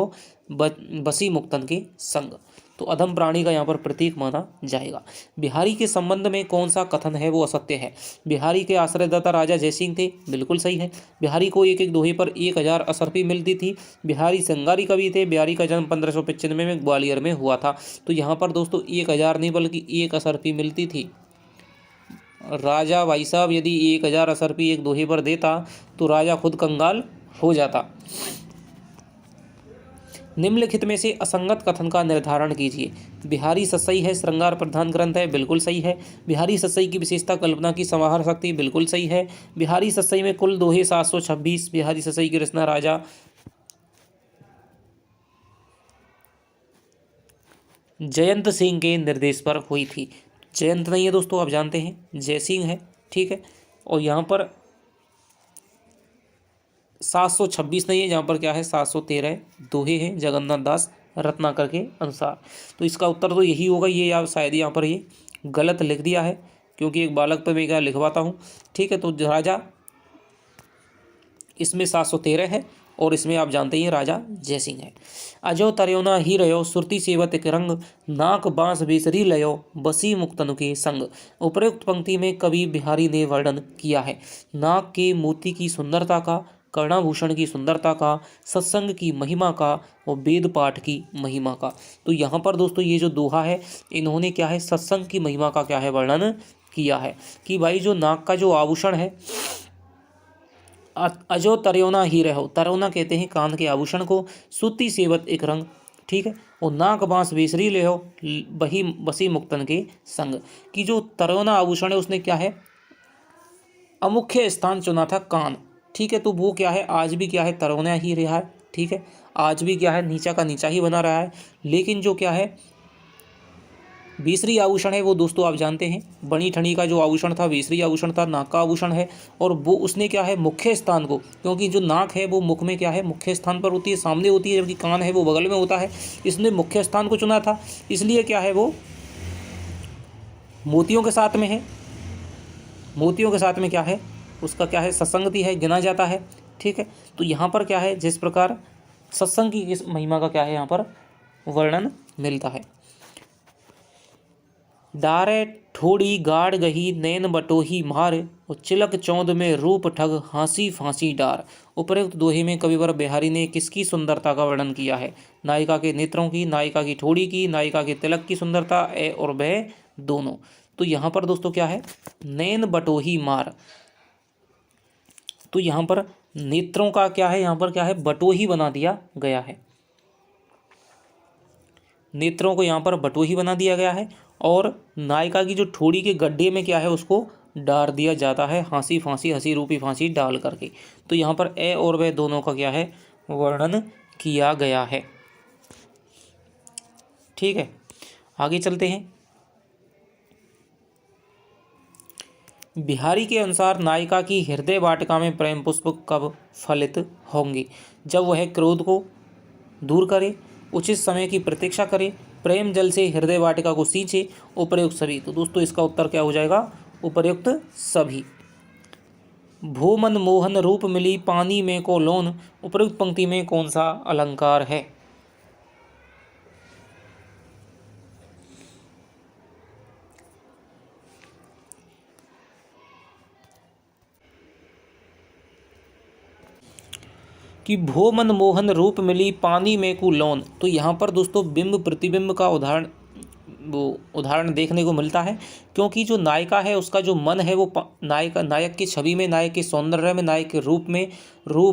बसी मुक्तन के संग। तो अधम प्राणी का यहाँ पर प्रतीक माना जाएगा। बिहारी के संबंध में कौन सा कथन है वो असत्य है? बिहारी के आश्रयदाता राजा जयसिंह थे, बिल्कुल सही है। बिहारी को एक एक दोहे पर 1000 असरफी मिलती थी। बिहारी संगारी कवि थे। बिहारी का जन्म 1595 में ग्वालियर में हुआ था। तो यहाँ पर दोस्तों 1000 नहीं बल्कि 1 असरफी मिलती थी। राजा भाई साहब यदि 1000 असरफी एक दोहे पर देता तो राजा खुद कंगाल हो जाता। निम्नलिखित में से असंगत कथन का निर्धारण कीजिए। बिहारी सत्सई है, श्रृंगार प्रधान ग्रंथ है, बिल्कुल सही है। बिहारी सत्सई की विशेषता कल्पना की समाहार शक्ति, बिल्कुल सही है। बिहारी सत्सई में कुल दोहे 726। बिहारी सत्सई की रचना राजा जयंत सिंह के निर्देश पर हुई थी। जयंत नहीं है दोस्तों, आप जानते हैं जयसिंह है, ठीक है। और यहाँ पर 726 नहीं है, जहाँ पर क्या है 713 दोहे हैं जगन्नाथ दास रत्नाकर के अनुसार। तो इसका उत्तर तो यही होगा। ये आप शायद यहाँ पर ये गलत लिख दिया है, क्योंकि एक बालक पर मैं क्या लिखवाता हूँ, ठीक है। तो राजा इसमें 713 है और इसमें आप जानते ही राजा जयसिंह है। अजो तर्योना ही रयो सुरती सेवत एक रंग, नाक बांस बेसरी लयो बसी मुक्तनु के संग। उपरोक्त पंक्ति में कवि बिहारी ने वर्णन किया है नाक के मोती की सुंदरता का, कर्णाभूषण की सुंदरता का, सत्संग की महिमा का और वेद पाठ की महिमा का। तो यहाँ पर दोस्तों ये जो दोहा है, इन्होंने क्या है सत्संग की महिमा का क्या है वर्णन किया है कि भाई जो नाक का जो आभूषण है, अजो तर्योना ही रहो, तरोना कहते हैं कान के आभूषण को, सूती सेवत एक रंग, ठीक है। और नाक बांस बेसरी ले हो बही बसी मुक्तन के संग, कि जो तरोना आभूषण है उसने क्या है अमुख्य स्थान चुना था कान, ठीक है। तो वो क्या है आज भी क्या है तरोना ही रहा है, ठीक है। आज भी क्या है नीचा का नीचा ही बना रहा है। लेकिन जो क्या है बीसरी आभूषण है वो दोस्तों आप जानते हैं बनी ठनी का जो आभूषण था बीसरी आभूषण था, नाक का आभूषण है। और वो उसने क्या है मुख्य स्थान को, क्योंकि जो नाक है वो मुख में क्या है मुख्य स्थान पर होती है, सामने होती है, जबकि कान है वो बगल में होता है। इसने मुख्य स्थान को चुना था, इसलिए क्या है वो मोतियों के साथ में है। मोतियों के साथ में क्या है उसका क्या है सत्संगति है, गिना जाता है, ठीक है। तो यहाँ पर क्या है जिस प्रकार सत्संग की इस महिमा का क्या है यहाँ पर वर्णन मिलता है। डारे ठोड़ी गाड़ गही नैन बटोही मार, और चिलक चौंद में रूप ठग हाँसी फांसी डार। उपरोक्त दोहे में कविवर बिहारी ने किसकी सुंदरता का वर्णन किया है? नायिका के नेत्रों की, नायिका की ठोड़ी की, नायिका के तिलक की सुंदरता, ए और बह दोनों। तो यहाँ पर दोस्तों क्या है नैन बटोही मार, तो यहाँ पर नेत्रों का क्या है यहाँ पर क्या है बटोही बना दिया गया है, नेत्रों को यहाँ पर बटोही बना दिया गया है। और नायिका की जो ठोड़ी के गड्ढे में क्या है उसको डाल दिया जाता है हाँसी फांसी, हंसी रूपी फांसी डाल करके। तो यहाँ पर ए और वे दोनों का क्या है वर्णन किया गया है, ठीक है। आगे चलते हैं। बिहारी के अनुसार नायिका की हृदय वाटिका में प्रेम पुष्प कब फलित होंगे? जब वह क्रोध को दूर करे, उचित समय की प्रतीक्षा करे, प्रेम जल से हृदय वाटिका को सींचे, उपर्युक्त सभी। तो दोस्तों इसका उत्तर क्या हो जाएगा उपर्युक्त सभी। भो मन मोहन रूप मिली पानी में को लोन, उपर्युक्त पंक्ति में कौन सा अलंकार है? कि भो मन मोहन रूप मिली पानी में को लोन। तो यहाँ पर दोस्तों बिंब प्रतिबिंब का उदाहरण देखने को मिलता है, क्योंकि जो नायिका है उसका जो मन है वो नायक की छवि में, नायक के सौंदर्य में, नायक के रूप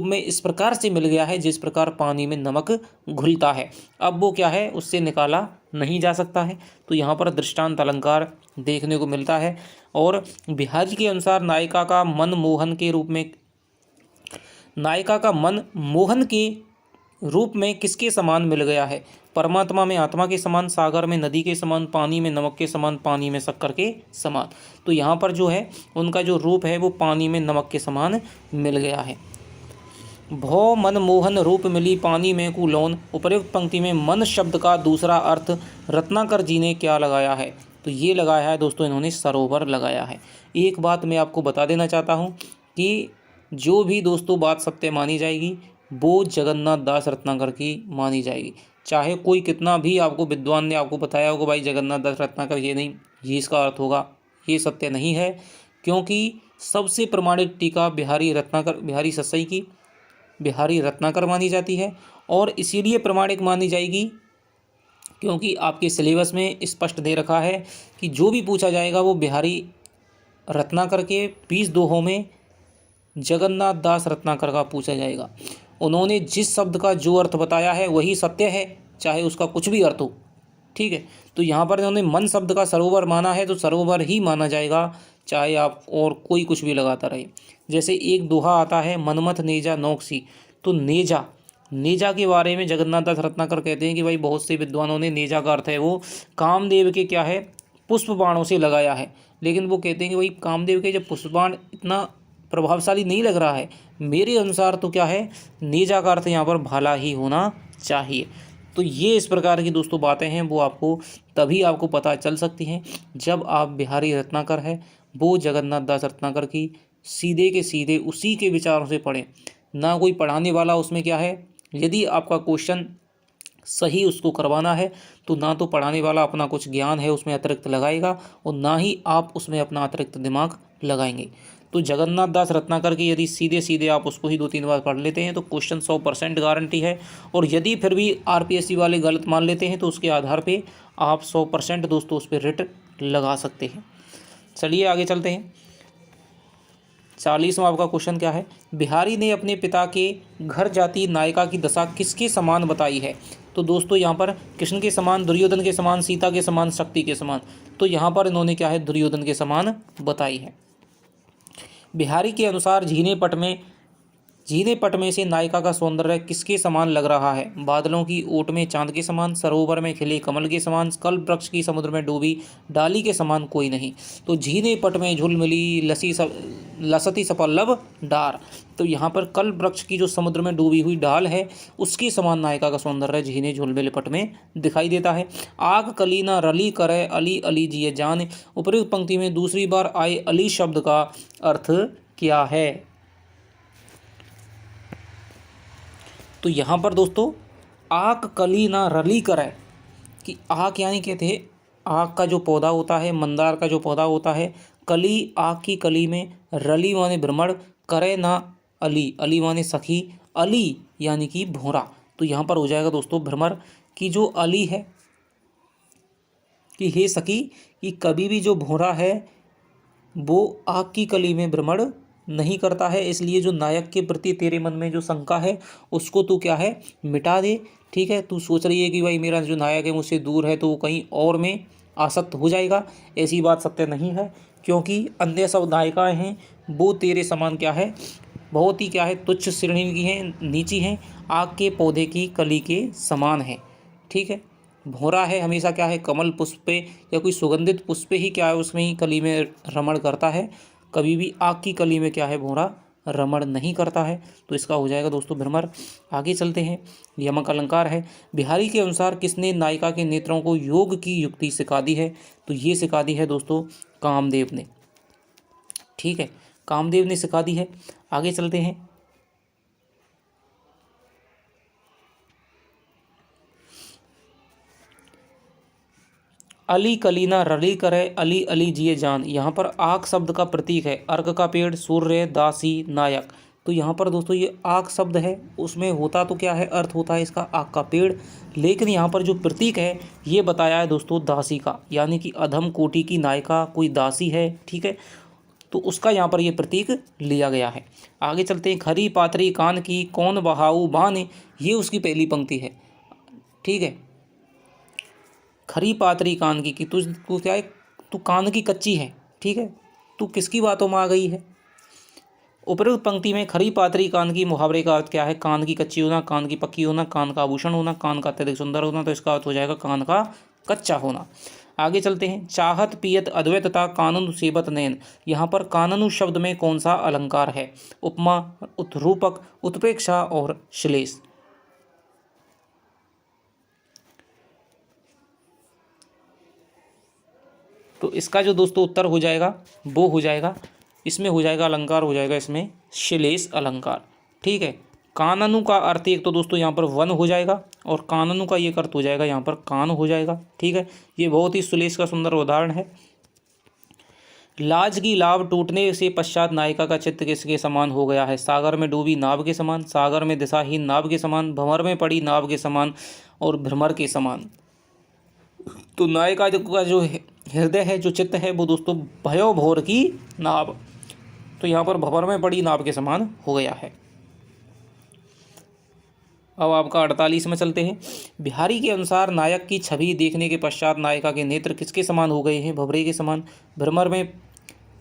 में इस प्रकार से मिल गया है जिस प्रकार पानी में नमक घुलता है। अब वो क्या है उससे निकाला नहीं जा सकता है। तो यहाँ पर दृष्टांत अलंकार देखने को मिलता है। और बिहारी के अनुसार नायिका का मन मोहन के रूप में किसके समान मिल गया है? परमात्मा में आत्मा के समान, सागर में नदी के समान, पानी में नमक के समान, पानी में शक्कर के समान। तो यहाँ पर जो है उनका जो रूप है वो पानी में नमक के समान मिल गया है। भो मन मोहन रूप मिली पानी में कुलोन, उपर्युक्त पंक्ति में मन शब्द का दूसरा अर्थ रत्नाकर जी ने क्या लगाया है? तो ये लगाया है दोस्तों इन्होंने सरोवर लगाया है। एक बात मैं आपको बता देना चाहता हूँ कि जो भी दोस्तों बात सत्य मानी जाएगी वो जगन्नाथ दास रत्नाकर की मानी जाएगी, चाहे कोई कितना भी आपको विद्वान ने आपको बताया होगा भाई जगन्नाथ दास रत्नाकर ये नहीं, ये इसका अर्थ होगा, ये सत्य नहीं है। क्योंकि सबसे प्रमाणित टीका बिहारी सस्सई की बिहारी रत्नाकर मानी जाती है, और इसीलिए प्रमाणिक मानी जाएगी क्योंकि आपके सिलेबस में स्पष्ट दे रखा है कि जो भी पूछा जाएगा वो बिहारी रत्नाकर के 20 दोहों में जगन्नाथ दास रत्नाकर का पूछा जाएगा। उन्होंने जिस शब्द का जो अर्थ बताया है वही सत्य है, चाहे उसका कुछ भी अर्थ हो। ठीक है, तो यहाँ पर इन्होंने मन शब्द का सरोवर माना है तो सरोवर ही माना जाएगा, चाहे आप और कोई कुछ भी लगाता रहे। जैसे एक दोहा आता है, मनमथ नेजा नौकसी, तो नेजा के बारे में जगन्नाथ दास रत्नाकर कहते हैं कि भाई बहुत से विद्वानों ने नेजा का अर्थ है वो कामदेव के क्या है पुष्प बाणों से लगाया है, लेकिन वो कहते हैं कि भाई कामदेव के जब पुष्प बाण इतना प्रभावशाली नहीं लग रहा है, मेरे अनुसार तो क्या है नेजा का अर्थ यहाँ पर भाला ही होना चाहिए। तो ये इस प्रकार की दोस्तों बातें हैं, वो आपको तभी आपको पता चल सकती हैं जब आप बिहारी रत्नाकर है वो जगन्नाथ दास रत्नाकर की सीधे के सीधे उसी के विचारों से पढ़ें, ना कोई पढ़ाने वाला उसमें क्या है। यदि आपका क्वेश्चन सही उसको करवाना है तो ना तो पढ़ाने वाला अपना कुछ ज्ञान है उसमें अतिरिक्त लगाएगा और ना ही आप उसमें अपना अतिरिक्त दिमाग लगाएंगे। तो जगन्नाथ दास रत्नाकर की यदि सीधे सीधे आप उसको ही 2-3 बार पढ़ लेते हैं तो क्वेश्चन 100% गारंटी है, और यदि फिर भी आरपीएससी वाले गलत मान लेते हैं तो उसके आधार पे आप 100% दोस्तों उस पर रिट लगा सकते हैं। चलिए आगे चलते हैं। 40वां आपका क्वेश्चन क्या है, बिहारी ने अपने पिता के घर जाती नायिका की दशा किसके समान बताई है। तो दोस्तों यहाँ पर कृष्ण के समान, दुर्योधन के समान, सीता के समान, शक्ति के समान, तो यहाँ पर इन्होंने क्या है दुर्योधन के समान बताई है। बिहारी के अनुसार झीने पट में से नायिका का सौंदर्य किसके समान लग रहा है। बादलों की ओट में चांद के समान, सरोवर में खिले कमल के समान, कल्प वृक्ष की समुद्र में डूबी डाली के समान कोई नहीं। तो झीने पट में झुलमिली लसती सपल्लव डार, तो यहाँ पर कल्प वृक्ष की जो समुद्र में डूबी हुई डाल है उसके समान नायिका का सौंदर्य झीने झुलमिले पट में दिखाई देता है। आग कली ना रली करे अली अली जिये जान, उपयुक्त पंक्ति में दूसरी बार आए अली शब्द का अर्थ क्या है। तो यहाँ पर दोस्तों आक कली ना रली करे, कि आक यानी कहते हैं आक का जो पौधा होता है, मंदार का जो पौधा होता है, कली आक की कली में, रली माने भ्रमण, करे ना अली, अली माने सखी, अली यानी कि भौरा, तो यहाँ पर हो जाएगा दोस्तों भ्रमर की जो अली है कि हे सखी, कि कभी भी जो भौरा है वो आग की कली में भ्रमण नहीं करता है, इसलिए जो नायक के प्रति तेरे मन में जो शंका है उसको तू क्या है मिटा दे। ठीक है, तू सोच रही है कि भाई मेरा जो नायक है मुझसे दूर है तो वो कहीं और में आसक्त हो जाएगा, ऐसी बात सत्य नहीं है, क्योंकि अन्य सब नायिकाएँ हैं वो तेरे समान क्या है बहुत ही क्या है तुच्छ श्रेणी की हैं, नीची हैं, आग के पौधे की कली के समान है। ठीक है, भौरा है हमेशा क्या है कमल पुष्प पे या कोई सुगंधित पुष्प पे ही क्या है उसमें ही कली में रमण करता है, कभी भी आग की कली में क्या है भौरा रमण नहीं करता है, तो इसका हो जाएगा दोस्तों भ्रमर। आगे चलते हैं, यमक अलंकार है। बिहारी के अनुसार किसने नायिका के नेत्रों को योग की युक्ति सिखा दी है। तो ये सिखा दी है दोस्तों कामदेव ने। ठीक है, कामदेव ने सिखा दी है। आगे चलते हैं, अली कलीना रली करे अली अली जिये जान, यहाँ पर आक शब्द का प्रतीक है, अर्क का पेड़, सूर्य, दासी, नायक। तो यहाँ पर दोस्तों ये आक शब्द है, उसमें होता तो क्या है अर्थ होता है इसका आक का पेड़, लेकिन यहाँ पर जो प्रतीक है ये बताया है दोस्तों दासी का, यानी कि अधम कोटि की नायिका कोई दासी है। ठीक है, तो उसका यहाँ पर ये प्रतीक लिया गया है। आगे चलते हैं, खरी पाथरी कान की कौन बहाऊ बान, ये उसकी पहली पंक्ति है। ठीक है, खरी पातरी कान की, कि तू क्या है तू कान की कच्ची है। ठीक है, तू किसकी बातों में आ गई है। उपरोक्त पंक्ति में खरी पातरी कान की मुहावरे का अर्थ क्या है, कान की कच्ची होना, कान की पक्की होना, कान का आभूषण होना, कान का अत्यधिक सुंदर होना, तो इसका अर्थ हो जाएगा कान का कच्चा होना। आगे चलते हैं, चाहत पियत अद्वैतता कानन सेबत नयन, यहाँ पर काननु शब्द में कौन सा अलंकार है, उपमा, उत्रूपक, उत्प्रेक्षा और श्लेष। तो इसका जो दोस्तों उत्तर हो जाएगा वो हो जाएगा, इसमें हो जाएगा अलंकार हो जाएगा इसमें श्लेष अलंकार। ठीक है, काननु का अर्थ एक तो दोस्तों यहाँ पर वन हो जाएगा और कानून का ये अर्थ हो जाएगा यहाँ पर कान हो जाएगा। ठीक है, ये बहुत ही सुलेश का सुंदर उदाहरण है। लाज की लाभ टूटने से पश्चात नायिका का चित्त किसके समान हो गया है? सागर में डूबी नाव के समान, सागर में दिशाहीन नाव के समान, भंवर में पड़ी नाव के समान और भ्रमर के समान। तो नायिका का जो हृदय है, जो चित्त है, वो दोस्तों भयो भोर की नाव, तो यहाँ पर भंवर में पड़ी नाव के समान हो गया है। अब आपका 48 में चलते हैं। बिहारी के अनुसार नायक की छवि देखने के पश्चात नायिका के नेत्र किसके समान हो गए हैं? भंवरे के समान।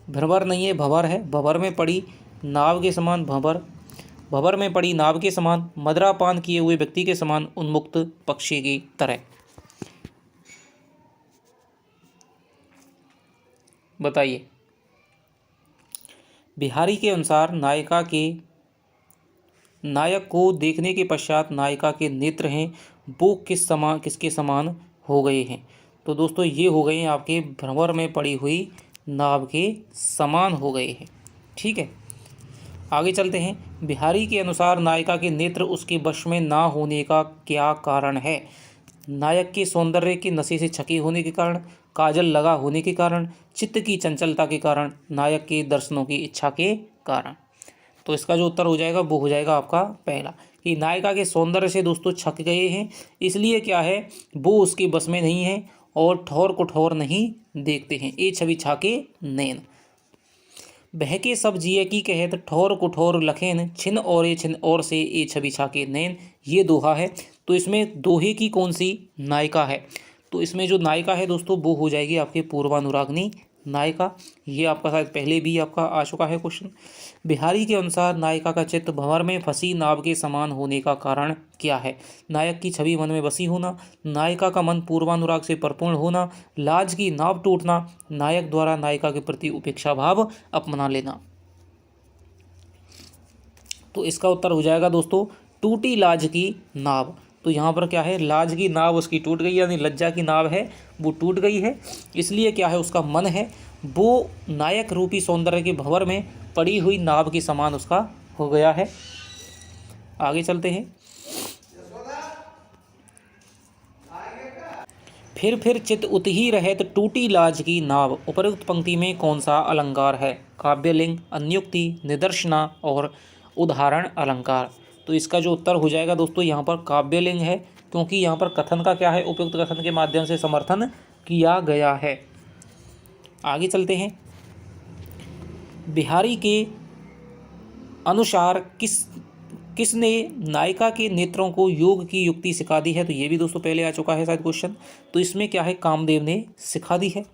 भ्रमर नहीं है, भंवर है। भंवर में पड़ी नाव के समान, भंवर में पड़ी नाव के समान, मदिरापान किए हुए व्यक्ति के समान, उन्मुक्त पक्षी की तरह। बताइए, बिहारी के अनुसार नायक को देखने के पश्चात नायिका के नेत्र हैं वो किसके समान हो गए हैं? तो दोस्तों ये हो गए हैं आपके भंवर में पड़ी हुई नाव के समान हो गए हैं। ठीक है, आगे चलते हैं। बिहारी के अनुसार नायिका के नेत्र उसके वश में ना होने का क्या कारण है? नायक के सौंदर्य के नशे से छके होने के कारण, काजल लगा होने के कारण, चित्त की चंचलता के कारण, नायक के दर्शनों की इच्छा के कारण। तो इसका जो उत्तर हो जाएगा वो हो जाएगा आपका पहला, कि नायिका के सौंदर्य से दोस्तों छक गए हैं, इसलिए क्या है वो उसके बस में नहीं है और ठौर को ठौर नहीं देखते हैं। ए छवि छाके नैन, बहके सब जिए की कहत, ठौर को ठौर लखेन, छिन और से ए छवि छाके नैन। ये दोहा है। तो इसमें दोहे की कौन सी नायिका है? तो इसमें जो नायिका है दोस्तों वो हो जाएगी आपके पूर्वानुरागनी नायिका। ये आपका शायद पहले भी आपका आ चुका है क्वेश्चन। बिहारी के अनुसार नायिका का चित्त भंवर में फंसी नाव के समान होने का कारण क्या है? नायक की छवि मन में बसी होना, नायिका का मन पूर्वानुराग से परिपूर्ण होना, लाज की नाव टूटना, नायक द्वारा नायिका के प्रति उपेक्षा भाव अपना लेना। तो इसका उत्तर हो जाएगा दोस्तों टूटी लाज की नाव। तो यहाँ पर क्या है, लाज की नाव उसकी टूट गई, यानी लज्जा की नाव है वो टूट गई है, इसलिए क्या है उसका मन है वो नायक रूपी सौंदर्य के भंवर में पड़ी हुई नाव के समान उसका हो गया है। आगे चलते हैं। फिर चित उत ही रहे तो टूटी लाज की नाव, उपरोक्त पंक्ति में कौन सा अलंकार है? काव्यलिंग, अन्युक्ति, निदर्शना और उदाहरण अलंकार। तो इसका जो उत्तर हो जाएगा दोस्तों यहाँ पर काव्यलिंग है, क्योंकि यहाँ पर कथन का क्या है, उपयुक्त कथन के माध्यम से समर्थन किया गया है। आगे चलते हैं। बिहारी के अनुसार किसने नायिका के नेत्रों को योग की युक्ति सिखा दी है? तो ये भी दोस्तों पहले आ चुका है शायद क्वेश्चन। तो इसमें क्या है, कामदेव ने सिखा दी है।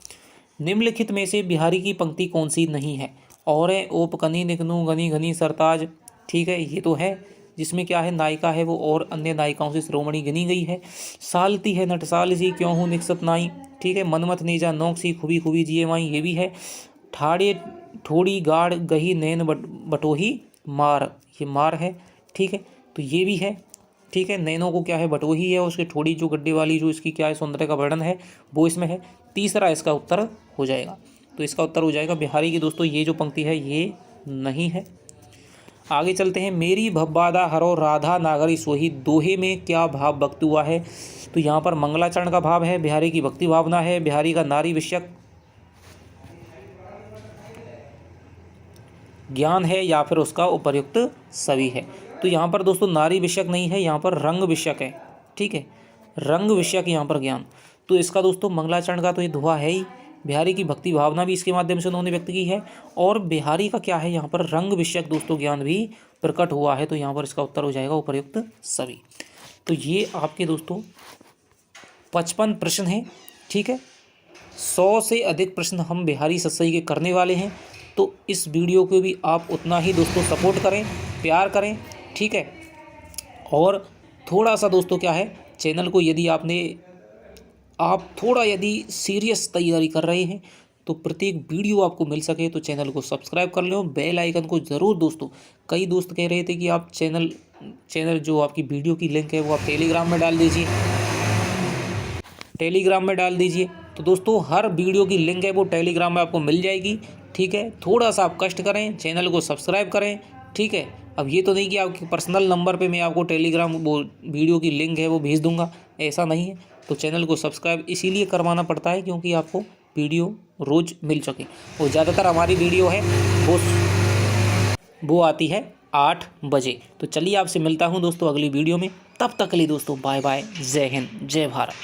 निम्नलिखित में से बिहारी की पंक्ति कौन सी नहीं है? और ओप कनी निकनू गनी घनी सरताज। ठीक है, ये तो है, जिसमें क्या है नायिका है वो और अन्य नायिकाओं से शिरोमणि गिनी गई है। सालती है नटसाल सी क्यों हूँ निकसत नाई। ठीक है, मनमत नेजा नौक सी खुबी खुबी जिए माई, ये भी है। ठाड़े ठोड़ी गाड़ गही नैन बटोही मार, ये मार है। ठीक है, तो ये भी है। ठीक है, नैनों को क्या है बटोही है, उसकी ठोड़ी जो गड्ढे वाली जो इसकी क्या है सौंदर्य का वर्णन है वो इसमें है। तीसरा इसका उत्तर हो जाएगा। तो इसका उत्तर हो जाएगा बिहारी की दोस्तों ये जो पंक्ति है ये नहीं है। आगे चलते हैं। मेरी भब्बादा हरो राधा नागरी सोही, दोहे में क्या भाव व्यक्त हुआ है? तो यहाँ पर मंगलाचरण का भाव है, बिहारी की भक्ति भावना है, बिहारी का नारी विषयक ज्ञान है, या फिर उसका उपर्युक्त सभी है। तो यहाँ पर दोस्तों नारी विषयक नहीं है, यहाँ पर रंग विषयक है। ठीक है, रंग विषयक यहाँ पर ज्ञान। तो इसका दोस्तों मंगलाचरण का तो ये दोहा है ही, बिहारी की भक्ति भावना भी इसके माध्यम से उन्होंने व्यक्त की है, और बिहारी का क्या है यहाँ पर रंग विषयक दोस्तों ज्ञान भी प्रकट हुआ है। तो यहाँ पर इसका उत्तर हो जाएगा उपर्युक्त सभी। तो ये आपके दोस्तों 55 प्रश्न हैं। ठीक है, 100 से अधिक प्रश्न हम बिहारी सतसई के करने वाले हैं। तो इस वीडियो को भी आप उतना ही दोस्तों सपोर्ट करें, प्यार करें। ठीक है, और थोड़ा सा दोस्तों क्या है, चैनल को यदि आप थोड़ा यदि सीरियस तैयारी कर रहे हैं तो प्रत्येक वीडियो आपको मिल सके तो चैनल को सब्सक्राइब कर लो, बेल आइकन को ज़रूर दोस्तों। कई दोस्त कह रहे थे कि आप चैनल जो आपकी वीडियो की लिंक है वो आप टेलीग्राम में डाल दीजिए, टेलीग्राम में डाल दीजिए। तो दोस्तों हर वीडियो की लिंक है वो टेलीग्राम में आपको मिल जाएगी। ठीक है, थोड़ा सा आप कष्ट करें, चैनल को सब्सक्राइब करें। ठीक है, अब ये तो नहीं कि आपके पर्सनल नंबर पे मैं आपको टेलीग्राम वो वीडियो की लिंक है वो भेज दूंगा, ऐसा नहीं है। तो चैनल को सब्सक्राइब इसीलिए करवाना पड़ता है क्योंकि आपको वीडियो रोज़ मिल सके। और ज़्यादातर हमारी वीडियो है वो आती है 8 बजे। तो चलिए आपसे मिलता हूँ दोस्तों अगली वीडियो में, तब तक के लिए दोस्तों बाय बाय, जय हिंद, जय भारत।